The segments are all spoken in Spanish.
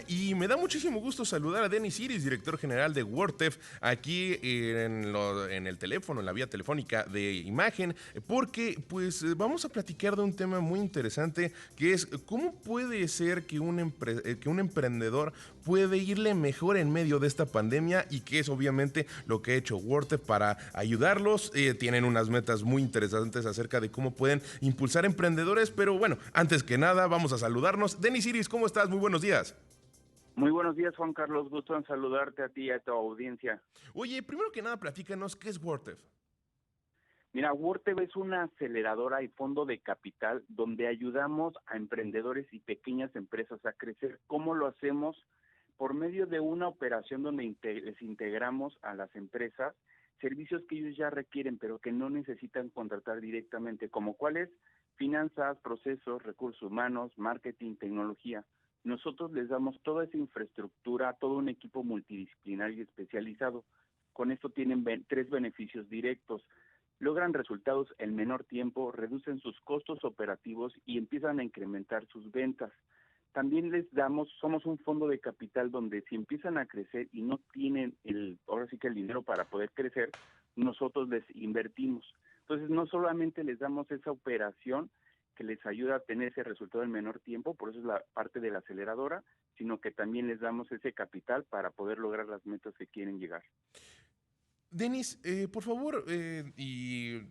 Y me da muchísimo gusto saludar a Denis Iris, director general de WordTef, aquí en el teléfono, en la vía telefónica de imagen, porque pues vamos a platicar de un tema muy interesante que es cómo puede ser que que un emprendedor puede irle mejor en medio de esta pandemia y que es obviamente lo que ha hecho WordTef para ayudarlos. Tienen unas metas muy interesantes acerca de cómo pueden impulsar emprendedores, pero bueno, antes que nada vamos a saludarnos. Denis Iris, ¿cómo estás? Muy buenos días. Muy buenos días, Juan Carlos. Gusto en saludarte a ti y a tu audiencia. Oye, primero que nada, platícanos qué es WordTef. Mira, WordTV es una aceleradora y fondo de capital donde ayudamos a emprendedores y pequeñas empresas a crecer. ¿Cómo lo hacemos? Por medio de una operación donde les integramos a las empresas servicios que ellos ya requieren, pero que no necesitan contratar directamente, como cuáles: finanzas, procesos, recursos humanos, marketing, tecnología. Nosotros les damos toda esa infraestructura, todo un equipo multidisciplinario y especializado. Con esto tienen tres beneficios directos: logran resultados en menor tiempo, reducen sus costos operativos y empiezan a incrementar sus ventas. También somos un fondo de capital donde si empiezan a crecer y no tienen ahora sí que el dinero para poder crecer, nosotros les invertimos. Entonces no solamente les damos esa operación que les ayuda a tener ese resultado en menor tiempo, por eso es la parte de la aceleradora, sino que también les damos ese capital para poder lograr las metas que quieren llegar. Denis, por favor, me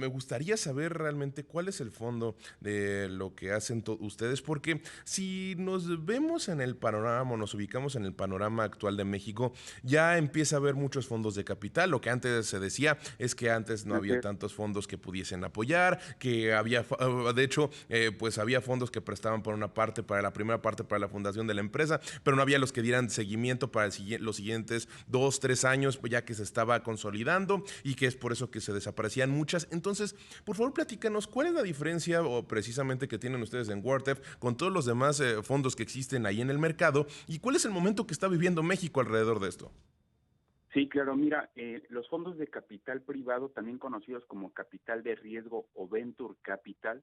gustaría saber realmente cuál es el fondo de lo que hacen ustedes, porque si nos vemos en el panorama, nos ubicamos en el panorama actual de México, ya empieza a haber muchos fondos de capital. Lo que antes se decía es que antes no Así había es. tantos fondos que pudiesen apoyar, que había, de hecho, pues había fondos que prestaban por una parte, para la primera parte, para la fundación de la empresa, pero no había los que dieran seguimiento para los siguientes 2, 3 años, pues ya que se estaba consolidando y que es por eso que se desaparecían muchas. Entonces, por favor, platícanos, ¿cuál es la diferencia o precisamente que tienen ustedes en WordTef con todos los demás fondos que existen ahí en el mercado? ¿Y cuál es el momento que está viviendo México alrededor de esto? Sí, claro, mira, los fondos de capital privado, también conocidos como capital de riesgo o venture capital,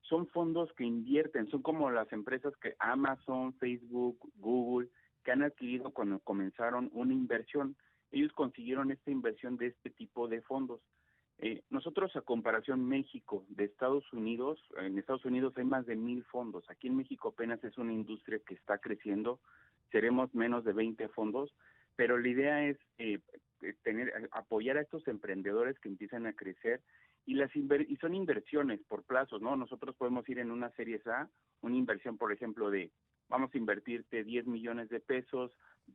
son fondos que invierten, son como las empresas que Amazon, Facebook, Google, que han adquirido cuando comenzaron una inversión. Ellos consiguieron esta inversión de este tipo de fondos. Nosotros, a comparación México de Estados Unidos, en Estados Unidos hay más de 1,000 fondos. Aquí en México apenas es una industria que está creciendo, seremos menos de 20 fondos, pero la idea es apoyar a estos emprendedores que empiezan a crecer y son inversiones por plazos, ¿no? Nosotros podemos ir en una serie A, una inversión, por ejemplo, de vamos a invertirte 10 millones de pesos,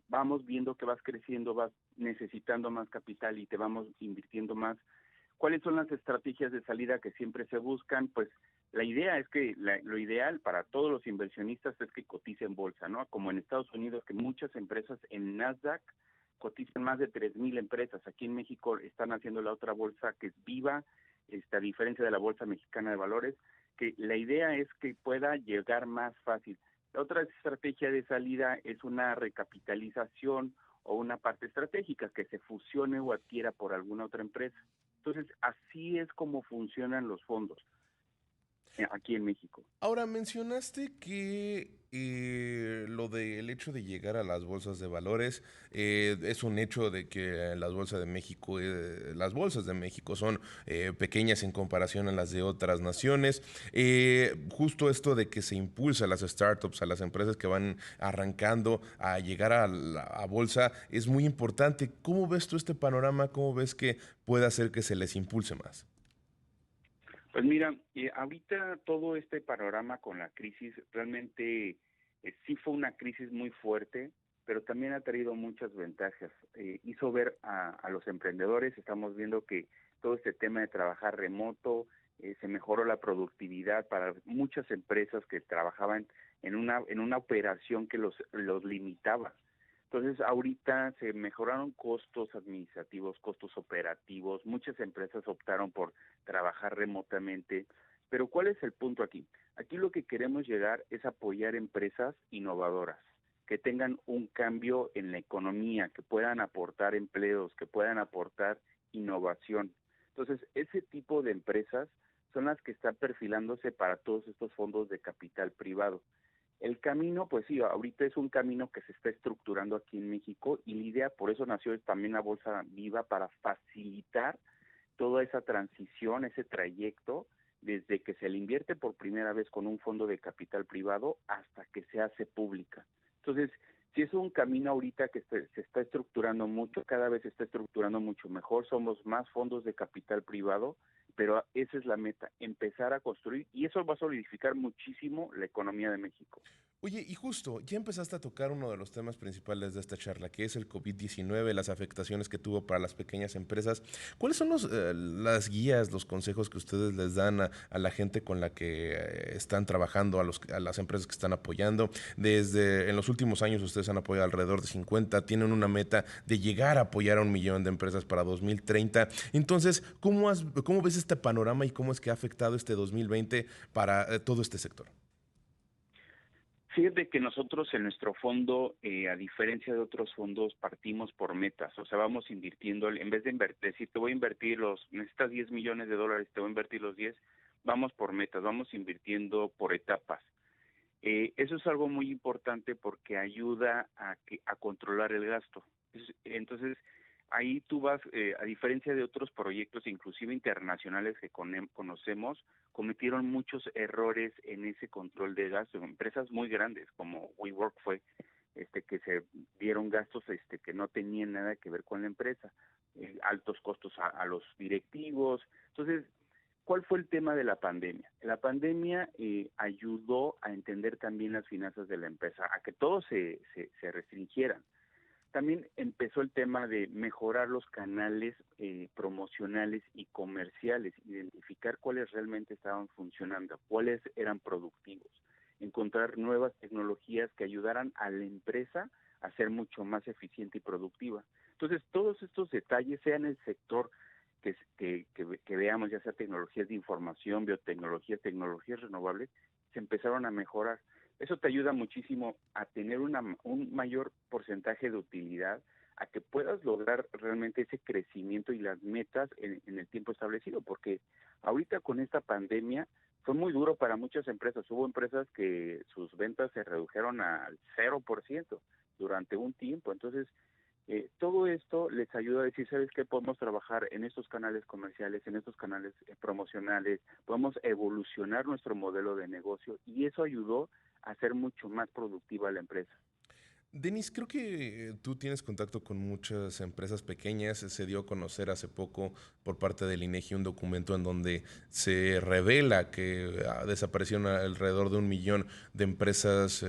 vamos viendo que vas creciendo, vas necesitando más capital y te vamos invirtiendo más. ¿Cuáles son las estrategias de salida que siempre se buscan? Pues la idea es que lo ideal para todos los inversionistas es que coticen bolsa, ¿no? Como en Estados Unidos, que muchas empresas en Nasdaq cotizan más de 3,000 empresas. Aquí en México están haciendo la otra bolsa que es Viva, a diferencia de la Bolsa Mexicana de Valores, que la idea es que pueda llegar más fácil. La otra estrategia de salida es una recapitalización o una parte estratégica que se fusione o adquiera por alguna otra empresa. Entonces, así es como funcionan los fondos aquí en México. Ahora, mencionaste que lo del hecho de llegar a las bolsas de valores es un hecho de que las bolsas de México son pequeñas en comparación a las de otras naciones. Justo esto de que se impulsa a las startups, a las empresas que van arrancando a llegar a bolsa es muy importante. ¿Cómo ves tú este panorama? ¿Cómo ves que puede hacer que se les impulse más? Pues mira, ahorita todo este panorama con la crisis realmente sí fue una crisis muy fuerte, pero también ha traído muchas ventajas. Hizo ver a los emprendedores, estamos viendo que todo este tema de trabajar remoto, se mejoró la productividad para muchas empresas que trabajaban en una operación que los limitaba. Entonces, ahorita se mejoraron costos administrativos, costos operativos, muchas empresas optaron por trabajar remotamente, pero ¿cuál es el punto aquí? Aquí lo que queremos llegar es apoyar empresas innovadoras, que tengan un cambio en la economía, que puedan aportar empleos, que puedan aportar innovación. Entonces, ese tipo de empresas son las que están perfilándose para todos estos fondos de capital privado. El camino, pues sí, ahorita es un camino que se está estructurando aquí en México y la idea, por eso nació también la Bolsa Viva, para facilitar toda esa transición, ese trayecto, desde que se le invierte por primera vez con un fondo de capital privado hasta que se hace pública. Entonces, si es un camino ahorita que se está estructurando mucho, cada vez se está estructurando mucho mejor, somos más fondos de capital privado, pero esa es la meta, empezar a construir, y eso va a solidificar muchísimo la economía de México. Oye, y justo, ya empezaste a tocar uno de los temas principales de esta charla, que es el COVID-19, las afectaciones que tuvo para las pequeñas empresas. ¿Cuáles son las guías, los consejos que ustedes les dan a la gente con la que están trabajando, a las empresas que están apoyando? Desde en los últimos años ustedes han apoyado alrededor de 50, tienen una meta de llegar a apoyar a 1 millón de empresas para 2030. Entonces, ¿cómo ves este panorama y cómo es que ha afectado este 2020 para todo este sector? Fíjate que nosotros en nuestro fondo, a diferencia de otros fondos, partimos por metas. O sea, vamos invirtiendo, en vez de decir, te voy a invertir necesitas $10 millones, te voy a invertir los 10, vamos por metas, vamos invirtiendo por etapas. Eso es algo muy importante porque ayuda a controlar el gasto. Entonces, ahí tú vas, a diferencia de otros proyectos, inclusive internacionales que conocemos, cometieron muchos errores en ese control de gasto. Empresas muy grandes como WeWork fue, que se dieron gastos que no tenían nada que ver con la empresa, altos costos a los directivos. Entonces, ¿cuál fue el tema de la pandemia? La pandemia ayudó a entender también las finanzas de la empresa, a que todos se restringieran. También empezó el tema de mejorar los canales promocionales y comerciales, identificar cuáles realmente estaban funcionando, cuáles eran productivos, encontrar nuevas tecnologías que ayudaran a la empresa a ser mucho más eficiente y productiva. Entonces, todos estos detalles, sea en el sector que veamos, ya sea tecnologías de información, biotecnologías, tecnologías renovables, se empezaron a mejorar. Eso te ayuda muchísimo a tener un mayor porcentaje de utilidad, a que puedas lograr realmente ese crecimiento y las metas en el tiempo establecido, porque ahorita con esta pandemia fue muy duro para muchas empresas. Hubo empresas que sus ventas se redujeron al 0% durante un tiempo. Entonces, todo esto les ayuda a decir, ¿sabes qué? Podemos trabajar en estos canales comerciales, en estos canales promocionales, podemos evolucionar nuestro modelo de negocio, y eso ayudó a ser mucho más productiva la empresa. Denis, creo que tú tienes contacto con muchas empresas pequeñas. Se dio a conocer hace poco por parte del INEGI un documento en donde se revela que desaparecieron alrededor de 1 millón de empresas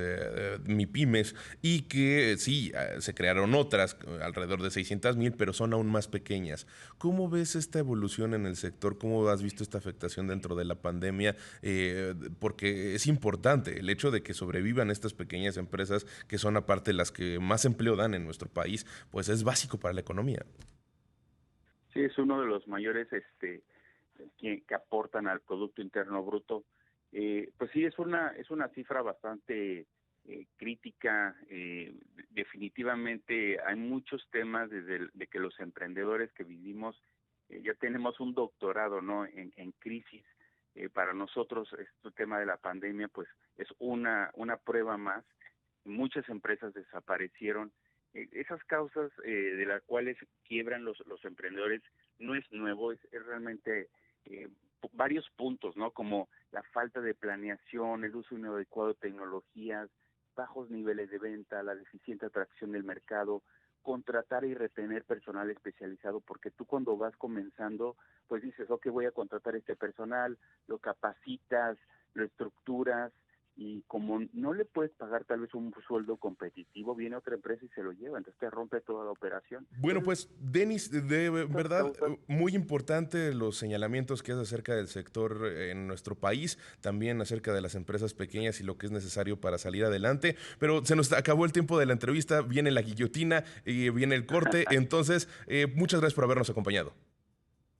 MIPYMES y que sí, se crearon otras, alrededor de 600,000, pero son aún más pequeñas. ¿Cómo ves esta evolución en el sector? ¿Cómo has visto esta afectación dentro de la pandemia? Porque es importante el hecho de que sobrevivan estas pequeñas empresas que son aparte las que más empleo dan en nuestro país, pues es básico para la economía. Sí, es uno de los mayores que aportan al Producto Interno Bruto. Pues sí, es una cifra bastante crítica. Definitivamente hay muchos temas de que los emprendedores que vivimos, ya tenemos un doctorado, ¿no?, en crisis. Para nosotros este tema de la pandemia pues es una prueba más. Muchas empresas desaparecieron. Esas causas de las cuales quiebran los emprendedores no es nuevo, es realmente varios puntos, ¿no? Como la falta de planeación, el uso inadecuado de tecnologías, bajos niveles de venta, la deficiente atracción del mercado, contratar y retener personal especializado, porque tú cuando vas comenzando, pues dices, ok, voy a contratar este personal, lo capacitas, lo estructuras, y como no le puedes pagar tal vez un sueldo competitivo, viene otra empresa y se lo lleva, entonces te rompe toda la operación. Bueno, Entonces, pues, Denis, de estas verdad, causas. muy importante los señalamientos que hace acerca del sector en nuestro país, también acerca de las empresas pequeñas y lo que es necesario para salir adelante. Pero se nos acabó el tiempo de la entrevista, viene la guillotina y viene el corte. Entonces, muchas gracias por habernos acompañado.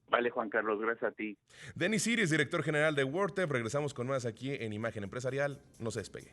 Vale, Juan Carlos, gracias a ti. Denis Iris, director general de WordTech. Regresamos con más aquí en Imagen Empresarial. No se despegue.